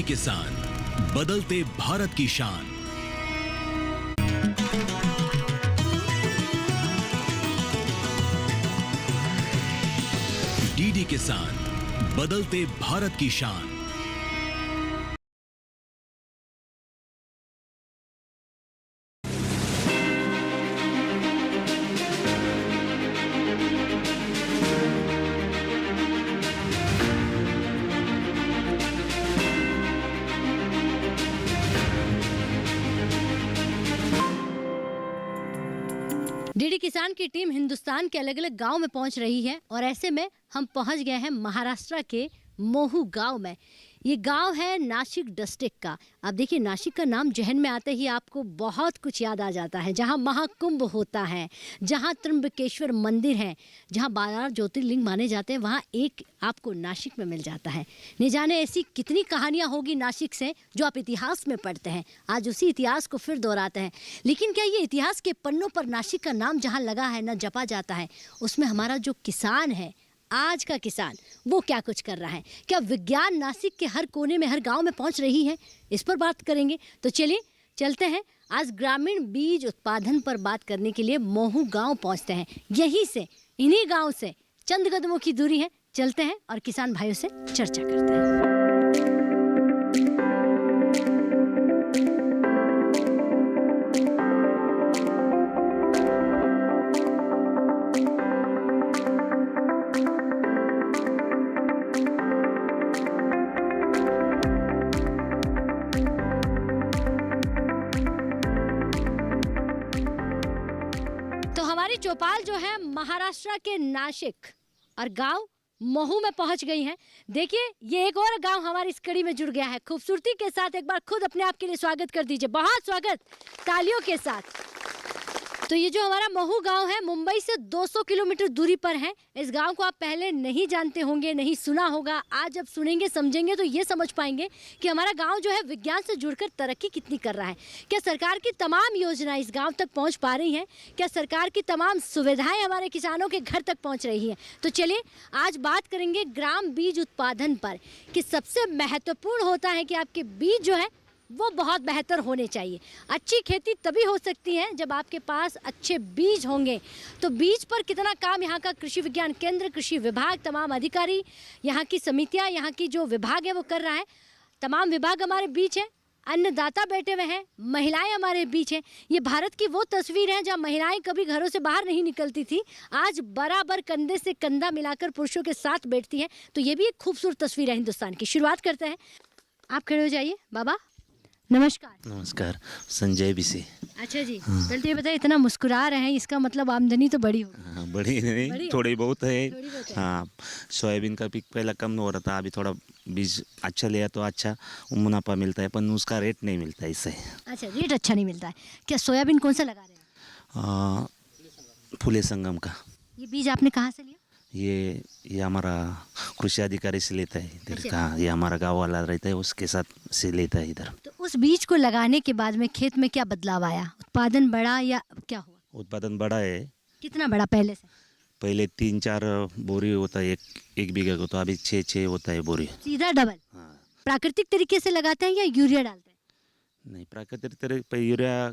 DD किसान, बदलते भारत की शान। डीडी किसान, बदलते भारत की शान। डीडी किसान की टीम हिंदुस्तान के अलग अलग गांव में पहुंच रही है और ऐसे में हम पहुंच गए हैं महाराष्ट्र के मोहू गांव में। ये गांव है नाशिक डिस्ट्रिक्ट का। अब देखिए, नाशिक का नाम जहन में आते ही आपको बहुत कुछ याद आ जाता है, जहां महाकुंभ होता है, जहां त्र्यंबकेश्वर मंदिर है, जहां 12 ज्योतिर्लिंग माने जाते हैं, वहां एक आपको नाशिक में मिल जाता है। नहीं जाने ऐसी कितनी कहानियां होगी नाशिक से जो आप इतिहास में पढ़ते हैं। आज उसी इतिहास को फिर दोहराते हैं। लेकिन क्या ये इतिहास के पन्नों पर नाशिक का नाम जहाँ लगा है ना, जपा जाता है, उसमें हमारा जो किसान है, आज का किसान, वो क्या कुछ कर रहा है? क्या विज्ञान नासिक के हर कोने में, हर गांव में पहुंच रही है? इस पर बात करेंगे। तो चलिए चलते हैं, आज ग्रामीण बीज उत्पादन पर बात करने के लिए मोहू गांव पहुंचते हैं। यहीं से, इन्हीं गांव से चंद कदमों की दूरी है। चलते हैं और किसान भाइयों से चर्चा करते हैं। चौपाल जो है महाराष्ट्र के नाशिक और गांव मोहू में पहुंच गई हैं। देखिए, ये एक और गांव हमारी इस कड़ी में जुड़ गया है खूबसूरती के साथ। एक बार खुद अपने आप के लिए स्वागत कर दीजिए, बहुत स्वागत, तालियों के साथ। तो ये जो हमारा मोहू गांव है, मुंबई से 200 किलोमीटर दूरी पर है। इस गांव को आप पहले नहीं जानते होंगे, नहीं सुना होगा। आज जब सुनेंगे, समझेंगे तो ये समझ पाएंगे कि हमारा गांव जो है विज्ञान से जुड़कर तरक्की कितनी कर रहा है। क्या सरकार की तमाम योजनाएं इस गांव तक पहुंच पा रही हैं? क्या सरकार की तमाम सुविधाएं हमारे किसानों के घर तक पहुंच रही हैं? तो चलिए आज बात करेंगे ग्राम बीज उत्पादन पर, कि सबसे महत्वपूर्ण होता है कि आपके बीज जो है वो बहुत बेहतर होने चाहिए। अच्छी खेती तभी हो सकती है जब आपके पास अच्छे बीज होंगे। तो बीज पर कितना काम यहाँ का कृषि विज्ञान केंद्र, कृषि विभाग, तमाम अधिकारी, यहाँ की समितियाँ, यहाँ की जो विभाग है वो कर रहा है। तमाम विभाग हमारे बीच हैं, अन्नदाता बैठे हुए हैं, महिलाएं हमारे बीच हैं। ये भारत की वो तस्वीर है जहाँ महिलाएं कभी घरों से बाहर नहीं निकलती थी, आज बराबर कंधे से कंधा मिलाकर पुरुषों के साथ बैठती हैं। तो ये भी एक खूबसूरत तस्वीर है हिंदुस्तान की। शुरुआत करते हैं, आप खड़े हो जाइए। बाबा नमस्कार। नमस्कार, संजय भी से। अच्छा जी, पहले तो ये बताइए, इतना मुस्कुरा रहे हैं, इसका मतलब आमदनी तो बड़ी होगी। हाँ, बड़ी नहीं, थोड़ी बहुत है। थोड़ी बहुत है। हाँ, सोयाबीन का पिक पहला कम हो रहा था, अभी थोड़ा बीज अच्छा लिया तो अच्छा मुनाफा मिलता है, पर उसका रेट नहीं मिलता इससे। अच्छा, रेट अच्छा नहीं मिलता है। क्या सोयाबीन कौन सा लगा रहे हैं? फूले संगम का। ये बीज आपने कहाँ से लिया? ये हमारा कृषि अधिकारी से लेता है इधर अच्छा। का। ये हमारा गाँव वाला रहता है, उसके साथ से लेता है इधर। तो उस बीज को लगाने के बाद में खेत में क्या बदलाव आया? उत्पादन बढ़ा या क्या हुआ? उत्पादन बड़ा है। कितना बड़ा पहले से? पहले 3-4 बोरी होता है एक बीघा को, तो अभी 6 होता है बोरी। सीधा डबल। हाँ, प्राकृतिक तरीके से लगाते हैं या यूरिया डालते हैं? नहीं, प्राकृतिक तरह पे यूरिया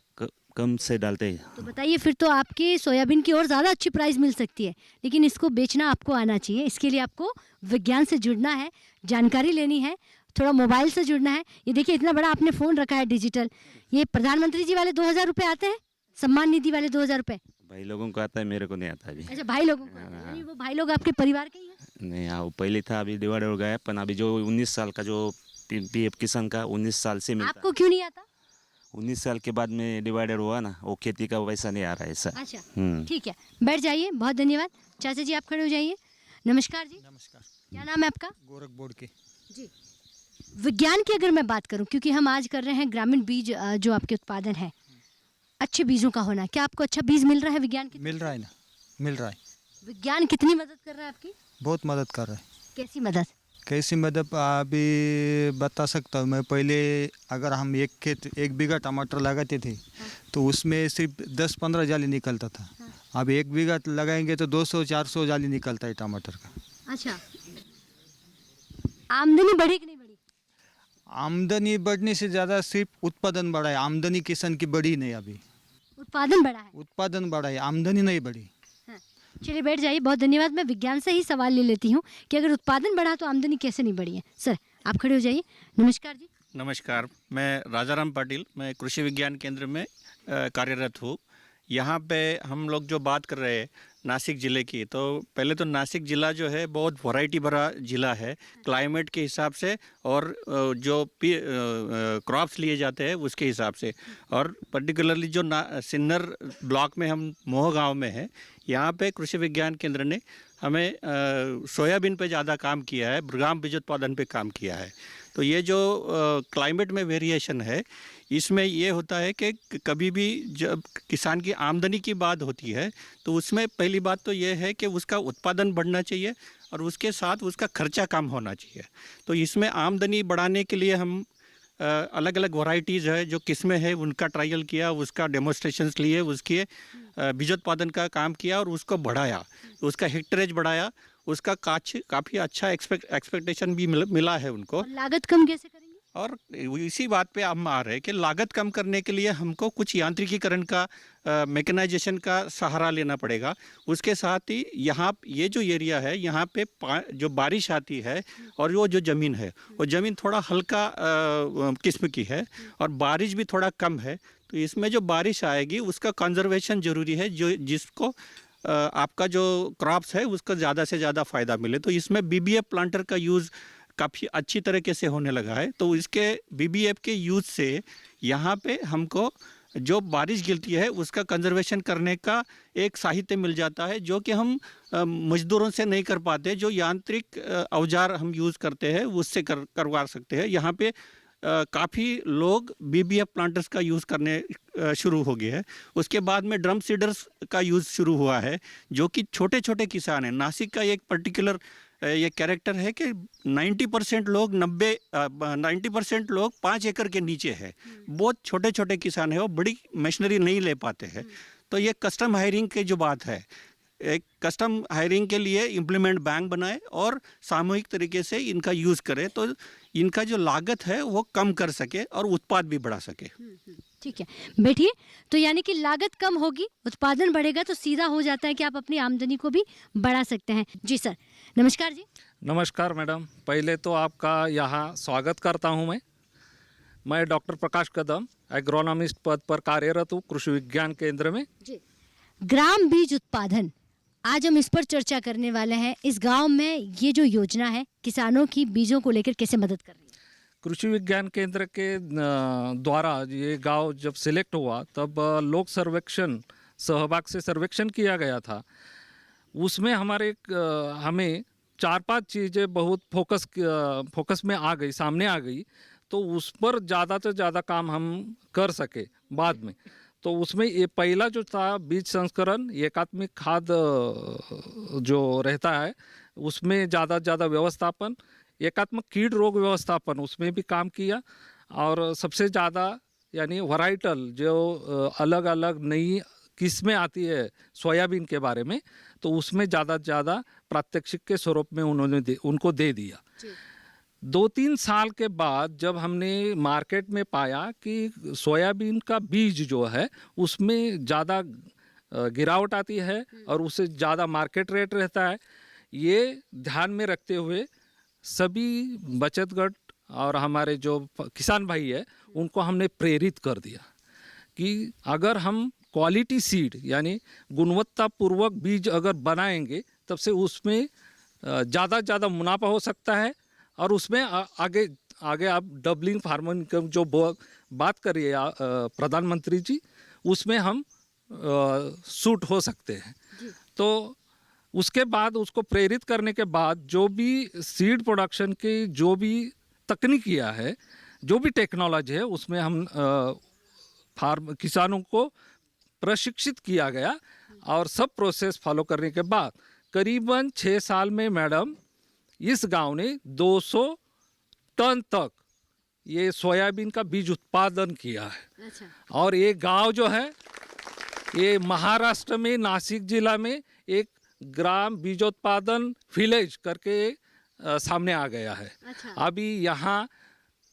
कम से डालते हैं। तो बताइए, फिर तो आपके सोयाबीन की और ज़्यादा अच्छी प्राइस मिल सकती है। लेकिन इसको बेचना आपको आना चाहिए। इसके लिए आपको विज्ञान से जुड़ना है, जानकारी लेनी है, थोड़ा मोबाइल से जुड़ना है। ये देखिए, इतना बड़ा आपने फ़ोन रखा है डिजिटल। ये प्रधानमंत्री जी वाले 2000 रुपये आते हैं, सम्मान निधि वाले 2000 रुपये। भाई लोगों को आता है, मेरे को नहीं आता अभी। अच्छा, भाई लोगों को आता है। यानी वो भाई लोग आपके परिवार के ही हैं? नहीं, हाँ, वो पहले था, अभी डिवाइड हो गया। पर अभी जो 19 साल का जो पीएफ किसान का 19 साल से मिलता आपको क्यों नहीं आता? 19 साल के बाद में डिवाइडेड हुआ ना, वो खेती का वैसा नहीं आ रहा है ऐसा। अच्छा, हम्म। ठीक है, बैठ जाइए। बहुत धन्यवाद। चाचा जी, आप खड़े हो जाइए। नमस्कार जी। नमस्कार। क्या नाम है आपका? गोरख बोर्ड के। जी। विज्ञान की अगर मैं बात करूं, क्योंकि हम आज कर रहे हैं ग्रामीण बीज जो आपके उत्पादन है, अच्छे बीजों का होना, क्या आपको अच्छा बीज मिल रहा है विज्ञान की? मिल रहा है ना, मिल रहा है। विज्ञान कितनी मदद कर रहा है आपकी? बहुत मदद कर रहा है। कैसी मदद? कैसी मदद अभी बता सकता हूँ मैं। पहले अगर हम एक बीघा टमाटर लगाते थे तो उसमें सिर्फ 10-15 जाली निकलता था। अब 1 बीघा लगाएंगे तो 200-400 जाली निकलता है टमाटर का। अच्छा, आमदनी बढ़ी कि नहीं बढ़ी? आमदनी बढ़ने से ज़्यादा सिर्फ उत्पादन बढ़ा है, आमदनी किसान की बढ़ी नहीं अभी। उत्पादन बढ़ा है। उत्पादन बढ़ा है, आमदनी नहीं बढ़ी। हाँ। चलिए बैठ जाइए, बहुत धन्यवाद। मैं विज्ञान से ही सवाल ले लेती हूँ कि अगर उत्पादन बढ़ा तो आमदनी कैसे नहीं बढ़ी है। सर आप खड़े हो जाइए। नमस्कार जी। नमस्कार, मैं राजाराम पाटिल, मैं कृषि विज्ञान केंद्र में कार्यरत हूँ। यहाँ पे हम लोग जो बात कर रहे हैं नासिक ज़िले की, तो पहले तो नासिक ज़िला जो है बहुत वैरायटी भरा ज़िला है क्लाइमेट के हिसाब से और जो क्रॉप्स लिए जाते हैं उसके हिसाब से। और पर्टिकुलरली जो सिन्नर ब्लॉक में हम मोह गांव में है, यहाँ पे कृषि विज्ञान केंद्र ने हमें सोयाबीन पे ज़्यादा काम किया है, ग्राम बीज उत्पादन पे काम किया है। तो ये जो क्लाइमेट में वेरिएशन है, इसमें ये होता है कि कभी भी जब किसान की आमदनी की बात होती है तो उसमें पहली बात तो ये है कि उसका उत्पादन बढ़ना चाहिए और उसके साथ उसका खर्चा कम होना चाहिए। तो इसमें आमदनी बढ़ाने के लिए हम अलग अलग वैरायटीज़ है जो किस्में हैं उनका ट्रायल किया, उसका डेमोन्स्ट्रेशंस लिए, उसके बीजोत्पादन का काम किया और उसको बढ़ाया, उसका हेक्टरेज बढ़ाया, उसका काफ़ी अच्छा एक्सपेक्टेशन भी मिला है उनको। और लागत कम कैसे करेंगे? और इसी बात पे हम आ रहे हैं कि लागत कम करने के लिए हमको कुछ यांत्रिकीकरण का मैकेनाइजेशन का सहारा लेना पड़ेगा। उसके साथ ही यहाँ ये जो एरिया है यहाँ पे जो बारिश आती है और वो जो ज़मीन है वो ज़मीन थोड़ा हल्का किस्म की है और बारिश भी थोड़ा कम है। तो इसमें जो बारिश आएगी उसका कंजर्वेशन ज़रूरी है, जो जिसको आपका जो क्रॉप्स है उसका ज़्यादा से ज़्यादा फ़ायदा मिले। तो इसमें BBF प्लांटर का यूज़ काफ़ी अच्छी तरीके से होने लगा है। तो इसके BBF के यूज़ से यहाँ पे हमको जो बारिश गिरती है उसका कंजर्वेशन करने का एक साहित्य मिल जाता है, जो कि हम मजदूरों से नहीं कर पाते। जो यांत्रिक औजार हम यूज़ करते हैं उससे करवा सकते हैं। यहाँ पे काफ़ी लोग BBF प्लांटर्स का यूज़ करने शुरू हो गए हैं। उसके बाद में ड्रम सीडर्स का यूज़ शुरू हुआ है, जो कि छोटे छोटे किसान हैं। नासिक का एक पर्टिकुलर ये कैरेक्टर है कि 90% लोग 90% लोग 5 एकड़ के नीचे है। बहुत छोटे छोटे किसान है, वो बड़ी मशीनरी नहीं ले पाते हैं। तो ये कस्टम हायरिंग की जो बात है, एक कस्टम हायरिंग के लिए इम्प्लीमेंट बैंक बनाए और सामूहिक तरीके से इनका यूज़ करें, तो इनका जो लागत है वो कम कर सके और उत्पाद भी बढ़ा सके। ठीक है, बैठिए। तो यानी कि लागत कम होगी, उत्पादन बढ़ेगा, तो सीधा हो जाता है कि आप अपनी आमदनी को भी बढ़ा सकते हैं। जी सर, नमस्कार जी। नमस्कार मैडम, पहले तो आपका यहाँ स्वागत करता हूँ। मैं डॉक्टर प्रकाश कदम एग्रोनॉमिस्ट पद पर कार्यरत हूँ कृषि विज्ञान केंद्र में। जी, ग्राम बीज उत्पादन, आज हम इस पर चर्चा करने वाले हैं। इस गांव में ये जो योजना है किसानों की बीजों को लेकर कैसे मदद कर रही है? कृषि विज्ञान केंद्र के द्वारा ये गांव जब सिलेक्ट हुआ तब लोक सर्वेक्षण सहभाग से सर्वेक्षण किया गया था। उसमें हमें 4-5 चीज़ें बहुत फोकस में आ गई, सामने आ गई, तो उस पर ज़्यादा से ज़्यादा काम हम कर सके बाद में। तो उसमें ये पहला जो था बीज संस्करण, एकात्मिक खाद जो रहता है उसमें ज़्यादा से ज़्यादा व्यवस्थापन, एकात्मक कीट रोग व्यवस्थापन उसमें भी काम किया। और सबसे ज़्यादा यानी वैराइटल जो अलग अलग नई किस्में आती है सोयाबीन के बारे में, तो उसमें ज़्यादा से ज़्यादा प्रात्यक्षिक के स्वरूप में उनको दे दिया। 2-3 साल के बाद जब हमने मार्केट में पाया कि सोयाबीन का बीज जो है उसमें ज़्यादा गिरावट आती है और उससे ज़्यादा मार्केट रेट रहता है, ये ध्यान में रखते हुए सभी बचत गट और हमारे जो किसान भाई है उनको हमने प्रेरित कर दिया कि अगर हम क्वालिटी सीड यानी गुणवत्तापूर्वक बीज अगर बनाएंगे तब से उसमें ज़्यादा से ज़्यादा मुनाफा हो सकता है। और उसमें आगे आप डबलिंग फार्मर इनकम जो बात करिए प्रधानमंत्री जी, उसमें हम सूट हो सकते हैं। तो उसके बाद उसको प्रेरित करने के बाद जो भी सीड प्रोडक्शन की जो भी तकनीकियाँ है, जो भी टेक्नोलॉजी है, उसमें हम किसानों को प्रशिक्षित किया गया। और सब प्रोसेस फॉलो करने के बाद करीबन 6 साल में मैडम इस गांव ने 200 टन तक ये सोयाबीन का बीज उत्पादन किया है। अच्छा। और ये गांव जो है ये महाराष्ट्र में नासिक जिला में एक ग्राम बीजोत्पादन विलेज करके सामने आ गया है। अच्छा। अभी यहाँ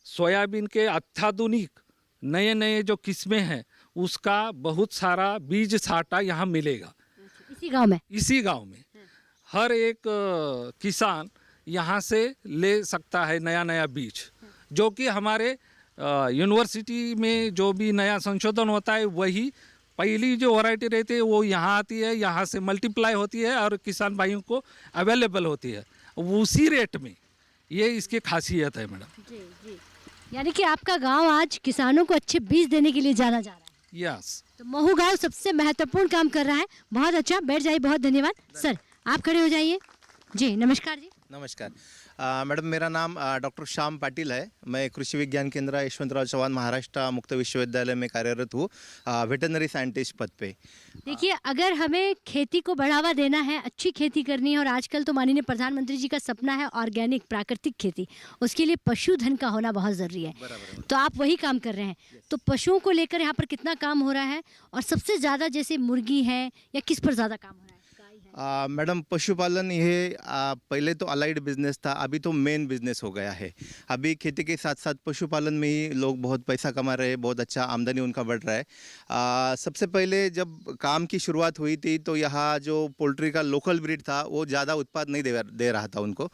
सोयाबीन के अत्याधुनिक नए नए जो किस्में हैं उसका बहुत सारा बीज साटा यहाँ मिलेगा इसी गांव में। इसी गांव में। हर एक किसान यहाँ से ले सकता है नया नया बीज, जो कि हमारे यूनिवर्सिटी में जो भी नया संशोधन होता है वही पहली जो वैरायटी रहती है वो यहाँ आती है, यहाँ से मल्टीप्लाई होती है और किसान भाइयों को अवेलेबल होती है उसी रेट में। ये इसकी खासियत है मैडम। जी जी, यानी कि आपका गांव आज किसानों को अच्छे बीज देने के लिए जाना जा रहा है। यस, तो महू गांव सबसे महत्वपूर्ण काम कर रहा है। बहुत अच्छा, बैठ जाइए, बहुत धन्यवाद। सर आप खड़े हो जाइए। जी नमस्कार जी। नमस्कार मैडम, मेरा नाम डॉक्टर श्याम पाटिल है। मैं कृषि विज्ञान केंद्र यशवंतराव चौहान महाराष्ट्र मुक्त विश्वविद्यालय में कार्यरत हूँ, वेटरनरी साइंटिस्ट पद पे। देखिए, अगर हमें खेती को बढ़ावा देना है, अच्छी खेती करनी है, और आजकल तो माननीय प्रधानमंत्री जी का सपना है ऑर्गेनिक प्राकृतिक खेती, उसके लिए पशुधन का होना बहुत ज़रूरी है। तो आप वही काम कर रहे हैं। तो पशुओं को लेकर यहाँ पर कितना काम हो रहा है, और सबसे ज़्यादा जैसे मुर्गी है या किस पर ज़्यादा काम हो रहा है? मैडम, पशुपालन ये पहले तो अलाइड बिजनेस था, अभी तो मेन बिजनेस हो गया है। अभी खेती के साथ साथ पशुपालन में ही लोग बहुत पैसा कमा रहे हैं, बहुत अच्छा आमदनी उनका बढ़ रहा है। सबसे पहले जब काम की शुरुआत हुई थी तो यहाँ जो पोल्ट्री का लोकल ब्रीड था वो ज़्यादा उत्पाद नहीं दे रहा था उनको।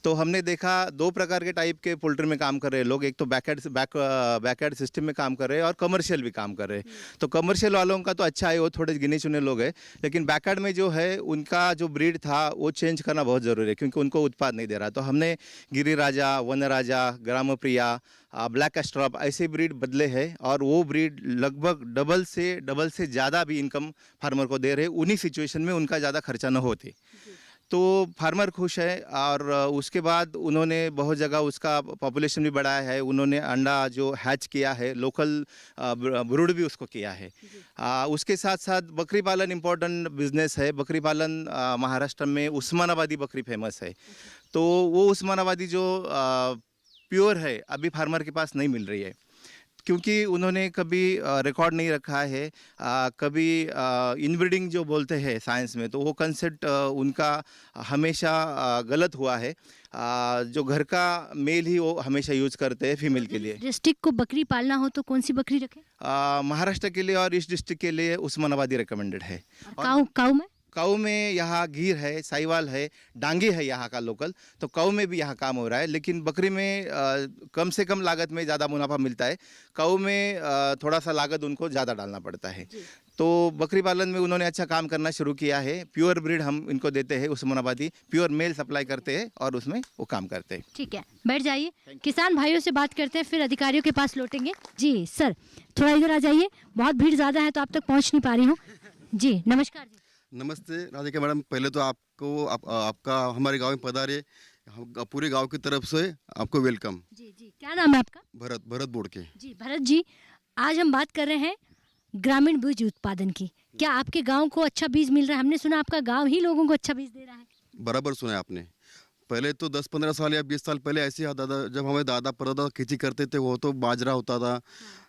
तो हमने देखा दो प्रकार के टाइप के पोल्ट्री में काम कर रहे हैं लोग। एक तो बैकयार्ड सिस्टम में काम कर रहे हैं और कमर्शियल भी काम कर रहे हैं। तो कमर्शियल वालों का तो अच्छा है, वो थोड़े गिने चुने लोग हैं, लेकिन बैकयार्ड में जो है उनका जो ब्रीड था वो चेंज करना बहुत ज़रूरी है, क्योंकि उनको उत्पाद नहीं दे रहा। तो हमने गिरिराजा, वनराजा, ग्रामप्रिया, ब्लैक एस्ट्रॉप ऐसे ब्रीड बदले हैं, और वो ब्रीड लगभग डबल से ज़्यादा भी इनकम फार्मर को दे रहे। उन्हीं सिचुएशन में उनका ज़्यादा खर्चा न होते, तो फार्मर खुश है। और उसके बाद उन्होंने बहुत जगह उसका पॉपुलेशन भी बढ़ाया है। उन्होंने अंडा जो हैच किया है, लोकल ब्रूड भी उसको किया है। उसके साथ साथ बकरी पालन इम्पोर्टेंट बिजनेस है। बकरी पालन महाराष्ट्र में उस्मानाबादी बकरी फेमस है। तो वो उस्मानाबादी जो प्योर है अभी फार्मर के पास नहीं मिल रही है, क्योंकि उन्होंने कभी रिकॉर्ड नहीं रखा है, कभी इनब्रीडिंग जो बोलते हैं साइंस में, तो वो कंसेप्ट उनका हमेशा गलत हुआ है। जो घर का मेल ही वो हमेशा यूज करते हैं फीमेल के लिए। डिस्ट्रिक्ट को बकरी पालना हो तो कौन सी बकरी रखें? महाराष्ट्र के लिए और इस डिस्ट्रिक्ट के लिए उस्मानाबादी रिकमेंडेड है। काऊ में में यहाँ गीर है, साहिवाल है, डांगी है यहाँ का लोकल। तो काऊ में भी यहाँ काम हो रहा है, लेकिन बकरी में कम से कम लागत में ज़्यादा मुनाफा मिलता है। काऊ में थोड़ा सा लागत उनको ज़्यादा डालना पड़ता है। तो बकरी पालन में उन्होंने अच्छा काम करना शुरू किया है। प्योर ब्रीड हम इनको देते हैं, उस्मानाबादी प्योर मेल सप्लाई करते हैं और उसमें वो काम करते हैं। ठीक है, बैठ जाइए। किसान भाइयों से बात करते हैं, फिर अधिकारियों के पास लौटेंगे। जी सर, थोड़ा इधर आ जाइए, बहुत भीड़ ज़्यादा है तो आप तक पहुँच नहीं पा रही हूँ। जी नमस्कार जी। नमस्ते राधिका मैडम, पहले तो आपको आपका हमारे गांव में पधारे, पूरे गांव की तरफ से आपको वेलकम। जी जी, क्या नाम है आपका? भरत बोड़के। जी भरत जी, आज हम बात कर रहे हैं ग्रामीण बीज उत्पादन की। क्या आपके गांव को अच्छा बीज मिल रहा है? हमने सुना आपका गांव ही लोगों को अच्छा बीज दे रहा है। बराबर सुना है आपने। पहले तो 10-15 साल या 20 साल पहले ऐसे दादा, जब हमारे दादा परदादा खेती करते थे, वो तो बाजरा होता था।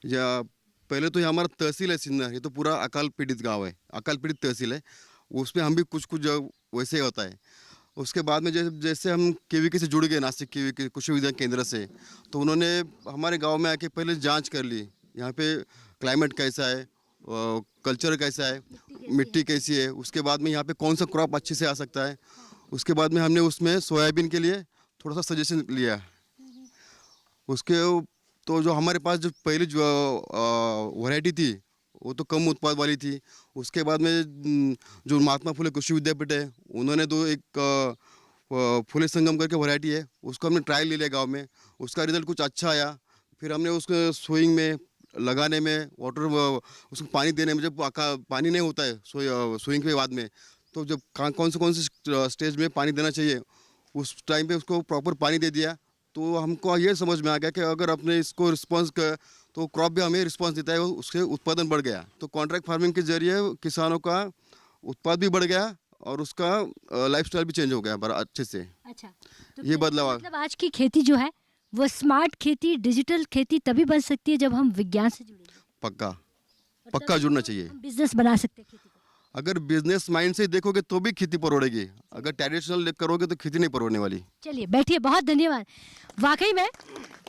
या पहले तो ये हमारा तहसील है सिन्नर, ये तो पूरा अकाल पीड़ित गाँव है, अकाल पीड़ित तहसील है। उसमें हम भी कुछ वैसे ही होता है। उसके बाद में जैसे हम केवीके से जुड़ गए, नासिक केवीके कृषि विज्ञान केंद्र से, तो उन्होंने हमारे गांव में आके पहले जांच कर ली, यहाँ पे क्लाइमेट कैसा है, कल्चर कैसा है, मिट्टी कैसी है। उसके बाद में यहाँ पे कौन सा क्रॉप अच्छे से आ सकता है। उसके बाद में हमने उसमें सोयाबीन के लिए थोड़ा सा सजेशन लिया। उसके तो जो हमारे पास जो पहली जो वैरायटी थी वो तो कम उत्पाद वाली थी। उसके बाद में जो महात्मा फुले कृषि विद्यापीठ है, उन्होंने एक फुले संगम करके वैरायटी है, उसको हमने ट्रायल ले लिया गांव में। उसका रिजल्ट कुछ अच्छा आया। फिर हमने उसको सोइंग में, लगाने में, वाटर उसको पानी देने में, जब पानी नहीं होता है सोइंग के बाद में, तो जब कौन से स्टेज में पानी देना चाहिए उस टाइम पे उसको प्रॉपर पानी दे दिया। तो हमको ये समझ में आ गया कि अगर अपने इसको रिस्पॉन्स कर तो क्रॉप भी हमें रिस्पांस देता है, उसके उत्पादन बढ़ गया। तो कॉन्ट्रैक्ट फार्मिंग के जरिए किसानों का उत्पाद भी बढ़ गया और उसका लाइफस्टाइल भी चेंज हो गया अच्छे से। अच्छा, तो ये बदलाव मतलब आज की खेती जो है वो स्मार्ट खेती, डिजिटल खेती तभी बन सकती है जब हम विज्ञान से जुड़ेंगे। पक्का जुड़ना चाहिए। बिजनेस बना सकते हैं खेती को। अगर बिजनेस माइंड से देखोगे तो भी खेती परवड़ेगी, अगर ट्रेडिशनल करोगे तो खेती नहीं परवड़ने वाली। चलिए बैठिए, बहुत धन्यवाद। वाकई में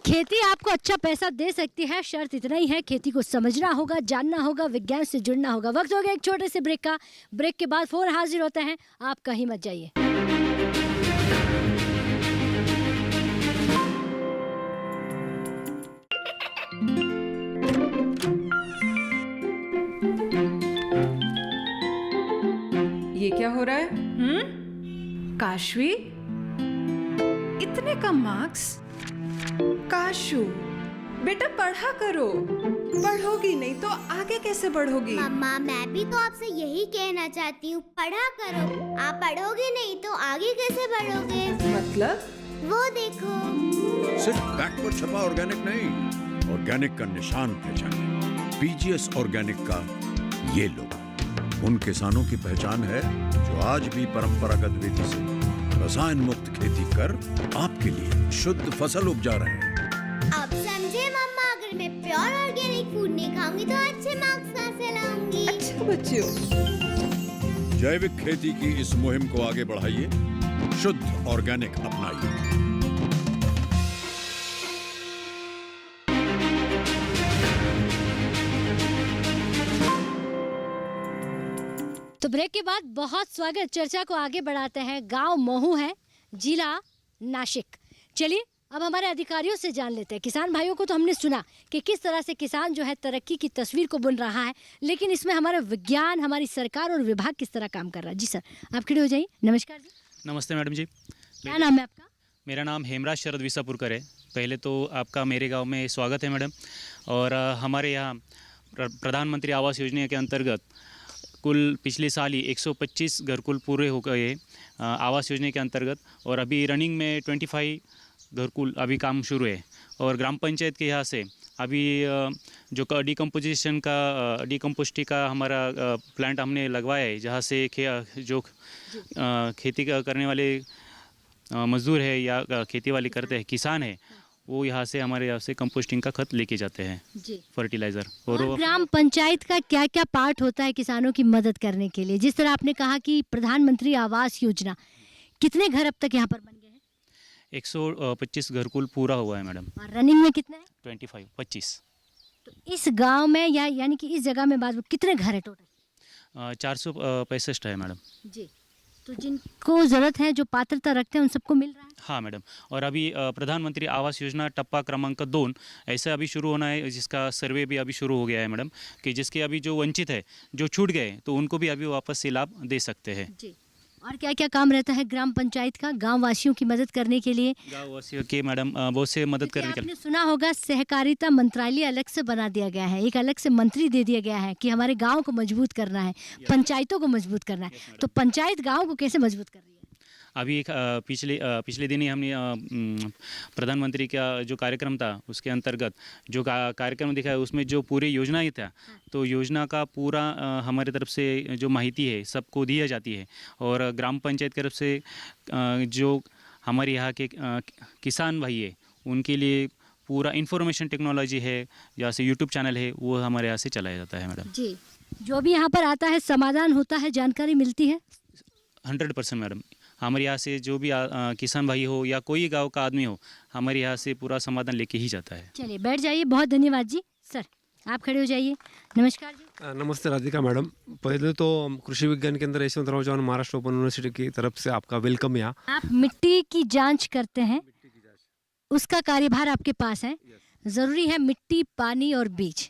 खेती आपको अच्छा पैसा दे सकती है, शर्त इतना ही है खेती को समझना होगा, जानना होगा, विज्ञान से जुड़ना होगा। वक्त हो गया एक छोटे से ब्रेक का। ब्रेक के बाद फिर हाजिर होते हैं, आप कहीं मत जाइए। ये क्या हो रहा है? काशवी, इतने कम मार्क्स? काशू बेटा पढ़ा करो, पढ़ोगी नहीं तो आगे कैसे बढ़ोगी? मम्मा मैं भी तो आपसे यही कहना चाहती हूँ, पढ़ा करो। आप पढ़ोगे नहीं तो आगे कैसे बढ़ोगे? मतलब? वो देखो। सिर्फ बैक पर छपा ऑर्गेनिक नहीं, ऑर्गेनिक का निशान पहचाने। पीजीएस ऑर्गेनिक का ये लोग उन किसानों की पहचान है जो आज भी परंपरागत विधि से रसायन मुक्त खेती कर आपके लिए शुद्ध फसल उपजा रहे हैं। अब समझे मम्मा, अगर मैं प्योर ऑर्गेनिक फूड नहीं खाऊंगी तो अच्छे मार्क्स कहाँ से लाऊंगी? अच्छा बच्चों, जैविक खेती की इस मुहिम को आगे बढ़ाइए, शुद्ध ऑर्गेनिक अपनाइए। तो ब्रेक के बाद बहुत स्वागत। चर्चा को आगे बढ़ाते हैं। गांव महू है, जिला नासिक। चलिए अब हमारे अधिकारियों से जान लेते हैं। किसान भाइयों को तो हमने सुना कि किस तरह से किसान जो है तरक्की की तस्वीर को बुन रहा है, लेकिन इसमें हमारा विज्ञान, हमारी सरकार और विभाग किस तरह काम कर रहा है। जी सर, आप खड़े हो जाइए। नमस्कार जी। नमस्ते मैडम जी। क्या नाम है आपका? मेरा नाम हेमराज शरद विसापुरकर है। पहले तो आपका मेरे गांव में स्वागत है मैडम। और हमारे यहाँ प्रधानमंत्री आवास योजना के अंतर्गत कुल पिछले साल ही 125 घरकुल पूरे हो गए आवास योजना के अंतर्गत, और अभी रनिंग में 25 घरकुल अभी काम शुरू है। और ग्राम पंचायत के यहाँ से अभी जो डिकम्पोस्टिंग का हमारा प्लांट हमने लगवाया है, जहाँ से जो खेती करने वाले मजदूर है या खेती वाली करते हैं किसान है, वो यहाँ से हमारे यहाँ से कंपोस्टिंग का खत लेके जाते हैं जी, फर्टिलाइज़र। और ग्राम पंचायत का क्या क्या पार्ट होता है किसानों की मदद करने के लिए? जिस तरह आपने कहा कि प्रधानमंत्री आवास योजना, कितने घर अब तक यहाँ पर बन गए हैं? 125 घरकुल पूरा हुआ है मैडम। और रनिंग में कितने हैं? 25। तो इस गांव में यानी कि इस जगह में बात कितने घर है टोटल? 465 है मैडम जी। तो जिनको ज़रूरत है, जो पात्रता रखते हैं, उन सबको मिल रहा है? हाँ मैडम। और अभी प्रधानमंत्री आवास योजना टप्पा क्रमांक 2 ऐसा अभी शुरू होना है, जिसका सर्वे भी अभी शुरू हो गया है मैडम, कि जिसके अभी जो वंचित है, जो छूट गए, तो उनको भी अभी वापस से लाभ दे सकते हैं जी। और क्या क्या काम रहता है ग्राम पंचायत का गांव वासियों की मदद करने के लिए? गाँव वासियों के मैडम बहुत से मदद करने के लिए आपने सुना होगा सहकारिता मंत्रालय अलग से बना दिया गया है, एक अलग से मंत्री दे दिया गया है कि हमारे गांव को मजबूत करना है, पंचायतों को मजबूत करना है। तो पंचायत गांव को कैसे मजबूत कर रही है? अभी एक पिछले दिन ही हमने प्रधानमंत्री का जो कार्यक्रम था, उसके अंतर्गत जो कार्यक्रम दिखा है, उसमें जो पूरी योजना ही था, तो योजना का पूरा हमारे तरफ से जो माहिती है सबको दी जाती है। और ग्राम पंचायत की तरफ से जो हमारे यहाँ के किसान भाई है, उनके लिए पूरा इंफॉर्मेशन टेक्नोलॉजी है, जैसे यूट्यूब चैनल है, वो हमारे यहाँ से चलाया जाता है मैडम जी। जो भी यहाँ पर आता है समाधान होता है, जानकारी मिलती है 100% मैडम। हमारे यहाँ से जो भी किसान भाई हो या कोई गांव का आदमी हो, हमारे यहाँ से पूरा समाधान लेके ही जाता है। चलिए बैठ जाइए। बहुत धन्यवाद जी। सर आप खड़े हो जाइए। नमस्कार जी। नमस्ते राधिका मैडम। पहले तो कृषि विज्ञान केंद्र यशवंतराव चौहान महाराष्ट्र ओपन यूनिवर्सिटी की तरफ से आपका वेलकम। यहाँ आप मिट्टी की जांच करते हैं, उसका कार्यभार आपके पास है। ज़रूरी है मिट्टी, पानी और बीज।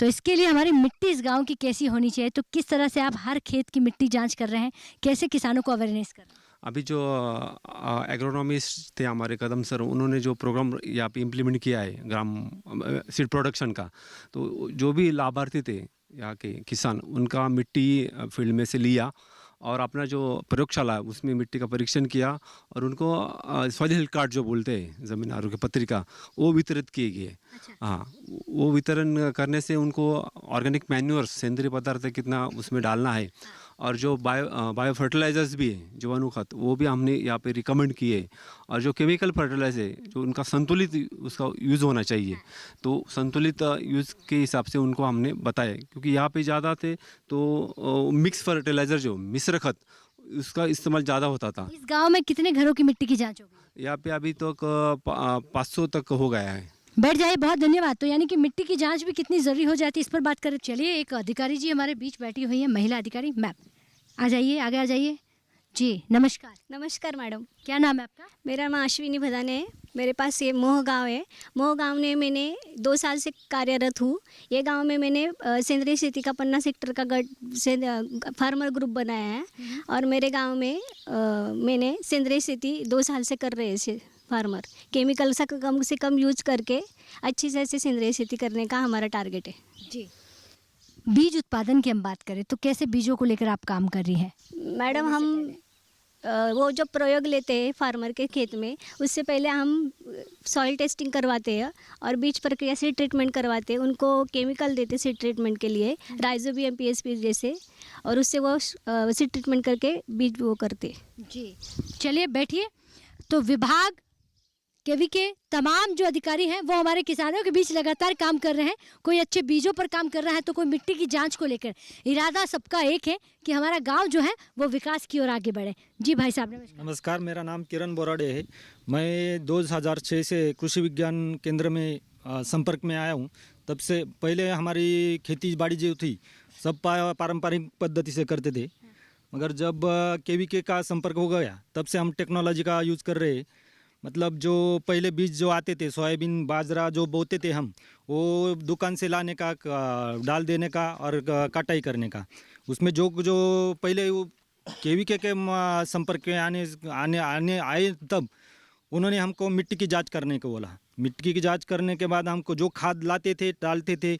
तो इसके लिए हमारी मिट्टी इस गांव की कैसी होनी चाहिए, तो किस तरह से आप हर खेत की मिट्टी जांच कर रहे हैं, कैसे किसानों को अवेयरनेस कर रहे हैं? अभी जो एग्रोनॉमिस्ट थे हमारे कदम सर, उन्होंने जो प्रोग्राम यहाँ पे इम्प्लीमेंट किया है ग्राम सीड प्रोडक्शन का, तो जो भी लाभार्थी थे यहाँ के किसान, उनका मिट्टी फील्ड में से लिया और अपना जो प्रयोगशाला है उसमें मिट्टी का परीक्षण किया और उनको सॉइल हेल्थ कार्ड जो बोलते हैं, ज़मीन आरोग्य पत्रिका, वो वितरित किए गए। हाँ, वो वितरण करने से उनको ऑर्गेनिक मैन्योर सेंद्रीय पदार्थ कितना उसमें डालना है, और जो बायो फर्टिलाइजर्स भी है, जीवाणु खाद, वो भी हमने यहाँ पे रिकमेंड किए। और जो केमिकल फर्टिलाइजर है, जो उनका संतुलित उसका यूज़ होना चाहिए, तो संतुलित यूज़ के हिसाब से उनको हमने बताया। क्योंकि यहाँ पे ज़्यादा थे तो मिक्स फर्टिलाइज़र जो मिश्र खत, उसका इस्तेमाल ज़्यादा होता था। इस गांव में कितने घरों की मिट्टी की जांच हो गई? यहाँ पे अभी तक 500 तक हो गया है। बैठ जाइए, बहुत धन्यवाद। तो यानी कि मिट्टी की जांच भी कितनी जरूरी हो जाती है, इस पर बात करें। चलिए, एक अधिकारी जी हमारे बीच बैठी हुई है, महिला अधिकारी। मैम आ जाइए, आगे आ जाइए जी। नमस्कार। नमस्कार मैडम। क्या नाम है आपका? मेरा नाम अश्विनी भदाने है। मेरे पास ये मोह गांव है। मोह गांव में मैंने 2 साल से कार्यरत हूँ। ये गांव में मैंने सेंद्रीय खेती का 50 हेक्टेयर का गट से फार्मर ग्रुप बनाया है, और मेरे गांव में मैंने सेंद्रीय खेती 2 साल से कर रहे हैं। फार्मर केमिकल से कम यूज करके अच्छी से अच्छी सेंद्रीय खेती करने का हमारा टारगेट है जी। बीज उत्पादन की हम बात करें तो कैसे बीजों को लेकर आप काम कर रही हैं? मैडम, हम वो जो प्रयोग लेते हैं फार्मर के खेत में, उससे पहले हम सॉइल टेस्टिंग करवाते हैं और बीज प्रक्रिया से ट्रीटमेंट करवाते हैं। उनको केमिकल देते सीड ट्रीटमेंट के लिए, राइजोबियम पीएसपी जैसे, और उससे वो सीड ट्रीटमेंट करके बीज वो करते जी। चलिए बैठिए। तो विभाग केवी के तमाम जो अधिकारी हैं वो हमारे किसानों के बीच लगातार काम कर रहे हैं। कोई अच्छे बीजों पर काम कर रहा है तो कोई मिट्टी की जांच को लेकर। इरादा सबका एक है कि हमारा गांव जो है वो विकास की ओर आगे बढ़े। जी भाई साहब नमस्कार। नमस्कार, मेरा नाम किरण बोराडे है। मैं 2006 से कृषि विज्ञान केंद्र में संपर्क में आया हूँ। तब से पहले हमारी खेती बाड़ी जो थी सब पारंपरिक पद्धति से करते थे, मगर जब केवीके का संपर्क हो गया तब से हम टेक्नोलॉजी का यूज़ कर रहे हैं। मतलब जो पहले बीज जो आते थे, सोयाबीन बाजरा जो बोते थे हम, वो दुकान से लाने का, डाल देने का और कटाई करने का, उसमें जो पहले वो केवीके के संपर्क में आने आए तब उन्होंने हमको मिट्टी की जांच करने को बोला। मिट्टी की जांच करने के बाद हमको जो खाद लाते थे डालते थे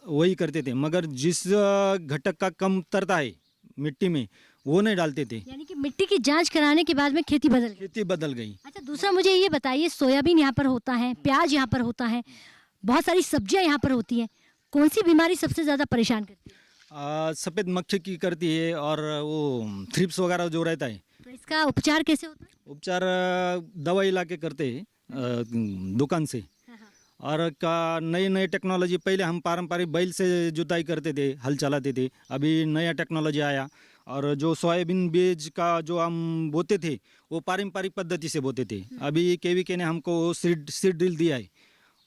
वही करते थे, मगर जिस घटक का कमतरता है मिट्टी में वो नहीं डालते थे। यानी कि मिट्टी की जांच कराने के बाद में खेती बदल गई। अच्छा, दूसरा मुझे ये बताइए, सोयाबीन यहाँ पर होता है, प्याज यहाँ पर होता है, बहुत सारी सब्जियाँ यहाँ पर होती हैं, कौन सी बीमारी सबसे ज़्यादा परेशान करती है? सफ़ेद मक्खी की करती है और वो थ्रिप्स वगैरह जो रहता है। तो इसका उपचार कैसे होता है? उपचार दवाई ला के करते हैं दुकान से। और का नई टेक्नोलॉजी, पहले हम पारंपरिक बैल से जुताई करते थे, हल चलाते थे, अभी नया टेक्नोलॉजी आया। और जो सोयाबीन बीज का जो हम बोते थे वो पारंपरिक पद्धति से बोते थे। अभी केवीके ने हमको सीड ड्रिल दिया है,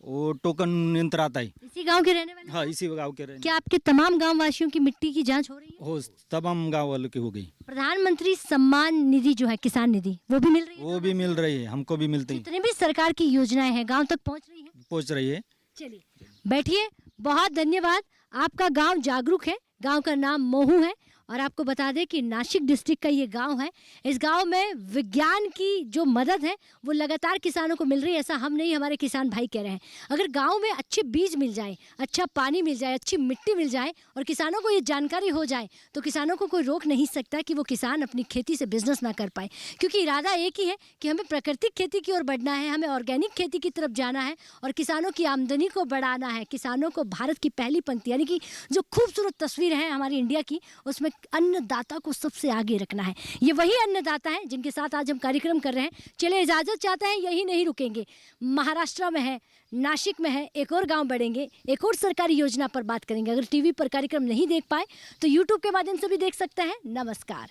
वो टोकन यंत्र आता है। इसी गांव के रहने वाले? हाँ, इसी गांव के रहने। क्या आपके तमाम गांव वासियों की मिट्टी की जांच हो रही है? हो, तमाम गांव वालों की हो गई। प्रधानमंत्री सम्मान निधि जो है, किसान निधि, वो भी मिल रही है? वो भी मिल रही है, हमको भी मिलती है। जितने भी सरकार की योजनाएं हैं गाँव तक पहुँच रही है? पहुँच रही है। चलिए बैठिए, बहुत धन्यवाद। आपका गांव जागरूक है, गांव का नाम मोहू है, और आपको बता दें कि नासिक डिस्ट्रिक्ट का ये गांव है। इस गांव में विज्ञान की जो मदद है वो लगातार किसानों को मिल रही है। ऐसा हम नहीं, हमारे किसान भाई कह रहे हैं। अगर गांव में अच्छे बीज मिल जाए, अच्छा पानी मिल जाए, अच्छी मिट्टी मिल जाए और किसानों को ये जानकारी हो जाए तो किसानों को कोई रोक नहीं सकता कि वो किसान अपनी खेती से बिजनेस ना कर पाए। क्योंकि इरादा एक ही है कि हमें प्राकृतिक खेती की ओर बढ़ना है, हमें ऑर्गेनिक खेती की तरफ जाना है और किसानों की आमदनी को बढ़ाना है। किसानों को भारत की पहली पंक्ति, यानी कि जो खूबसूरत तस्वीर है हमारी इंडिया की, उसमें अन्नदाता को सबसे आगे रखना है। ये वही अन्नदाता हैं जिनके साथ आज हम कार्यक्रम कर रहे हैं। चलिए, इजाज़त चाहते हैं, यही नहीं रुकेंगे। महाराष्ट्र में है, नासिक में है, एक और गांव बढ़ेंगे, एक और सरकारी योजना पर बात करेंगे। अगर टीवी पर कार्यक्रम नहीं देख पाए तो यूट्यूब के माध्यम से भी देख सकते हैं। नमस्कार।